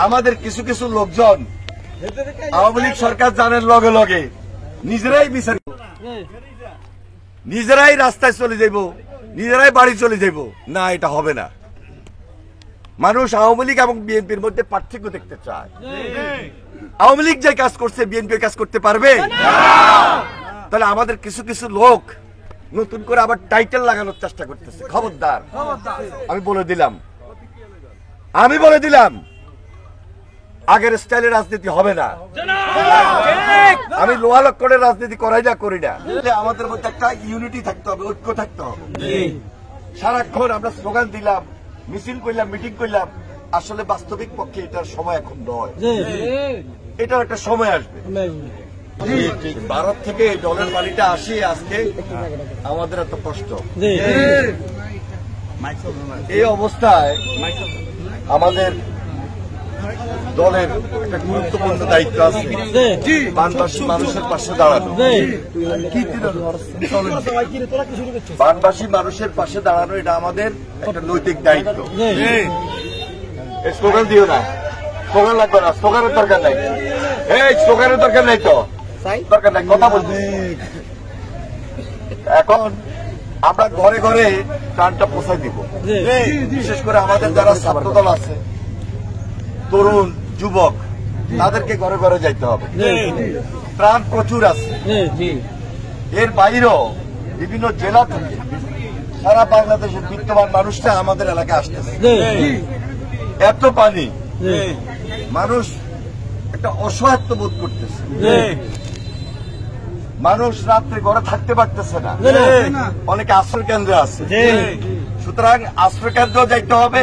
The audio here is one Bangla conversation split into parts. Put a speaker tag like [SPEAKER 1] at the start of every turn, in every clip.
[SPEAKER 1] আমাদের কিছু কিছু লোকজন আওয়ামী লীগ সরকার জানার লগে লগে নিজেরাই বিচার, নিজেরাই রাস্তায় চলে যাইব, নিজেরাই বাড়ি চলে যাইব। না, এটা হবে না। মানুষ আওয়ামী লীগ এবং বিএনপির মধ্যে পার্থক্য দেখতে চায়। আওয়ামী লীগ যে কাজ করছে বিএনপি কাজ করতে পারবে? তাহলে আমাদের কিছু কিছু লোক নতুন করে আবার টাইটেল লাগানোর চেষ্টা করতেছে। খবরদার, আমি বলে দিলাম আগের স্টাইলের রাজনীতি হবে না। আমি লোহা লক্করের রাজনীতি করি না। আমাদের মধ্যে একটা ইউনিটি থাকতে হবে, ঐক্য থাকতে হবে। সারাক্ষণ আমরা স্লোগান দিলাম, মিছিল করলাম, মিটিং করলাম, আসলে বাস্তবিক পক্ষে এটার সময় এখন নয়। এটার একটা সময় আসবে। ভারত থেকে ডলার পানিটা আসে আজকে, আমাদের এত কষ্ট। এই অবস্থায় আমাদের দলের একটা গুরুত্বপূর্ণ দায়িত্ব আছে বানবাসী মানুষের পাশে দাঁড়ানো। বানবাসী মানুষের পাশে দাঁড়ানো এটা আমাদের একটা নৈতিক দায়িত্ব। স্লোগান দিও না, স্লোগান লাগবে না, স্লোগানের দরকার নাই। এই স্লোগানের দরকার নাই, তো দরকার নাই, কথা বলতে। এখন আমরা ঘরে ঘরে প্রাণটা পৌঁছাই দিব। বিশেষ করে আমাদের যারা ছাত্রদল আছে, তরুণ যুবক, তাদেরকে ঘরে ঘরে যাইতে হবে। প্রাণ প্রচুর আছে। এর বাইরেও বিভিন্ন জেলা থেকে সারা বাংলাদেশের বিদ্যমান মানুষরা আমাদের এলাকায় আসতেছে। এত পানি, মানুষ একটা অসহায়ত্ব বোধ করতেছে। মানুষ রাত্রে ঘরে থাকতে পারতেছে না। অনেকে আশ্রয় কেন্দ্রে আছে। সুতরাং আশ্রয় কেন্দ্র যাইতে হবে।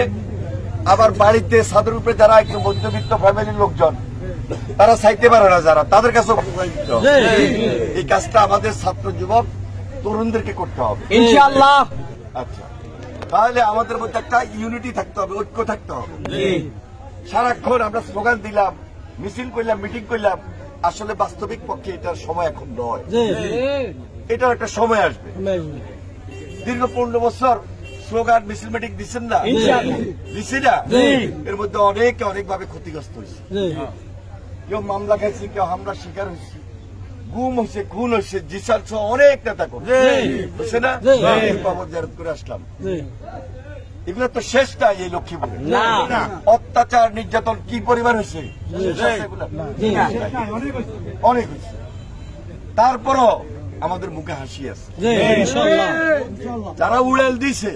[SPEAKER 1] আবার বাড়িতে ছাদের উপরে যারা একটু মধ্যবিত্ত ফ্যামিলির লোকজন, তারা চাইতে পারে না, যারা তাদের কাছে এই কাজটা আমাদের ছাত্র যুবক তরুণদেরকে করতে হবে ইনশাআল্লাহ। আচ্ছা, তাহলে আমাদের মধ্যে একটা ইউনিটি থাকতে হবে, ঐক্য থাকতে হবে। সারাক্ষণ আমরা স্লোগান দিলাম, মিছিল করলাম, মিটিং করলাম, আসলে বাস্তবিক পক্ষে এটার সময় এখন নয়। এটার একটা সময় আসবে। দীর্ঘ 15 বছর স্লোগান, মিছিল, মিটিং দিচ্ছেন না, দিচ্ছি না, এর মধ্যে অনেকে অনেকভাবে ক্ষতিগ্রস্ত হয়েছে। কেউ মামলা খাইছে, কেউ হামলার শিকার হয়েছে, গুম হয়েছে, খুন হয়েছে, জিসার সহ অনেক নেতা করছে না। জারত করে আসলাম। এগুলো তো শেষ নাই এই লক্ষ্মীপুরে। অত্যাচার, নির্যাতন কি পরিমাণ হয়েছে, অনেক হয়েছে। তারপরও আমাদের মুখে হাসি আছে। যারা উড়াল দিছে,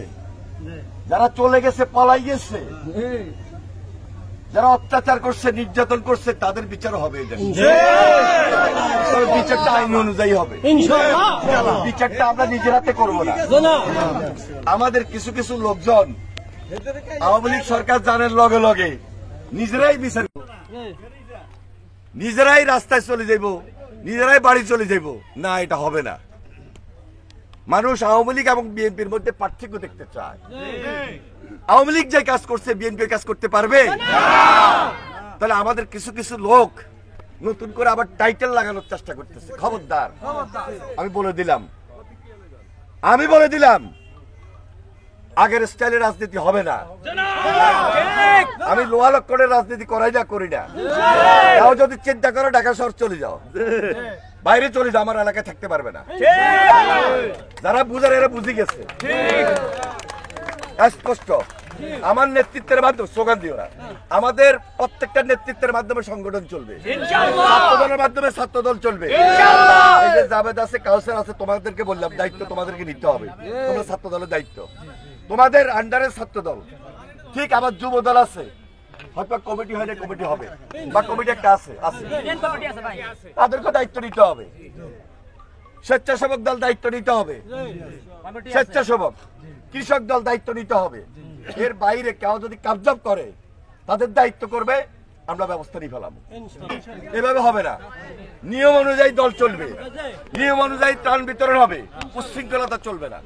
[SPEAKER 1] যারা চলে গেছে, পালাই গেছে, যারা অত্যাচার করছে, নির্যাতন করছে, তাদের বিচার হবে। বিচারটা আইন অনুযায়ী হবে। বিচারটা আমরা নিজের হাতে করবো না। আমাদের কিছু কিছু লোকজন আওয়ামী লীগ সরকার জানার লগে লগে নিজেরাই বিচার, নিজেরাই রাস্তায় চলে যাইব, নিজেরাই বাড়ি চলে যাইব। না, এটা হবে না। মানুষ আওয়ামী লীগ এবং বিএনপির মধ্যে পার্থক্য দেখতে চায়। আওয়ামী লীগ যে কাজ করছে বিএনপি কাজ করতে পারবে? তাহলে আমাদের কিছু কিছু লোক নতুন করে আবার টাইটেল লাগানোর চেষ্টা করতেছে। খবরদার, আমি বলে দিলাম আগের স্টাইলের রাজনীতি হবে না। আমি লোহা লক্করের রাজনীতি করি না। তাও যদি চিন্তা করো ঢাকা শহর চলে যাও, বাইরে চলে যাও, আমার এলাকায় থাকতে পারবে না। যারা বুঝার এরা বুঝে গেছে স্পষ্ট। আমার নেতৃত্বের মাধ্যমে, স্লোগান দিও না, আমাদের প্রত্যেকটা নেতৃত্বের মাধ্যমে সংগঠন চলবে। ছাত্রদলের মাধ্যমে ছাত্রদল চলবে। এই যে জাবেদ আছে, কাউসার আছে, তোমাদেরকে বললাম দায়িত্ব তোমাদেরকে নিতে হবে। তোমরা ছাত্রদলের দায়িত্ব, তোমাদের আন্ডারে ছাত্রদল। ঠিক আমার যুব দল আছে, হয়তো কমিটি হয় না, কমিটি হবে, বা কমিটি একটা আছে, তাদেরকে দায়িত্ব নিতে হবে। স্বেচ্ছাসেবক দল দায়িত্ব নিতে হবে, স্বেচ্ছাসেবক কৃষক দল দায়িত্ব নিতে হবে। এর বাইরে কেউ যদি কাবজাব করে, তাদের দায়িত্ব করবে, আমরা ব্যবস্থা নিয়ে ফেলাম। এভাবে হবে না। নিয়ম অনুযায়ী দল চলবে, নিয়ম অনুযায়ী ত্রাণ বিতরণ হবে, উচ্ছৃঙ্খলতা চলবে না।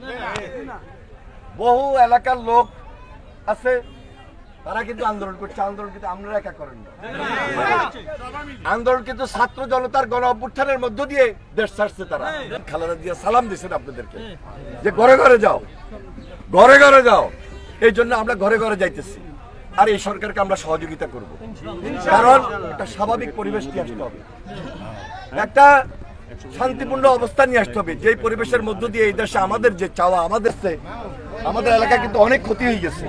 [SPEAKER 1] বহু এলাকার লোক আছে, তারা কিন্তু আন্দোলন করছে। আন্দোলন কিন্তু আমরা একা করেন না। আন্দোলন কিন্তু ছাত্র জনতার গণ অভ্যুত্থানের মধ্য দিয়ে দেশ ছাড়ছে। তারা খালেদা জিয়া সালাম দিয়েছেন আপনাদেরকে যে ঘরে ঘরে যাও, ঘরে ঘরে যাও। এই জন্য আমরা ঘরে ঘরে যাইতেছি। আর এই সরকারকে আমরা সহযোগিতা করব, কারণ একটা স্বাভাবিক পরিবেশ নিয়ে আসতে হবে, একটা শান্তিপূর্ণ অবস্থা নিয়ে আসতে হবে। যে পরিবেশের মধ্য দিয়ে এই দেশে আমাদের যে চাওয়া, আমাদের এলাকায় কিন্তু অনেক ক্ষতি হয়ে গেছে।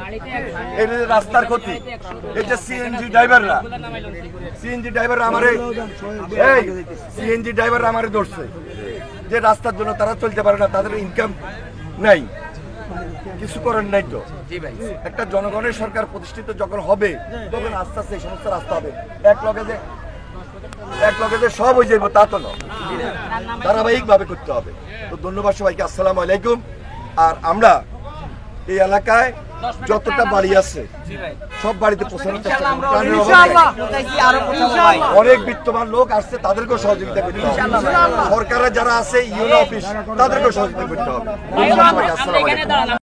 [SPEAKER 1] এই যে রাস্তার ক্ষতি, এই যে সিএনজি ড্রাইভাররা আমারে ধরছে যে রাস্তার জন্য তারা চলতে পারে না, তাদের ইনকাম নাই, কিছু করেন নাই। তো একটা জনগণের সরকার প্রতিষ্ঠিত যখন হবে তখন আস্তে আস্তে এই সমস্ত রাস্তা হবে। এক লগে যে সব হয়ে যাইব তা তো নয়, ধারাবাহিক ভাবে করতে হবে। তো ধন্যবাদ সবাইকে, আসসালামু আলাইকুম। আর আমরা এই এলাকায় যতটা বাড়ি আছে সব বাড়িতে পৌঁছানোর চেষ্টা করব। অনেক বিত্তবান লোক আসছে, তাদেরকেও সহযোগিতা করতে হবে। সরকারের যারা আছে ইউনো অফিস, তাদেরকেও সহযোগিতা করতে হবে। আসসালামু আলাইকুম।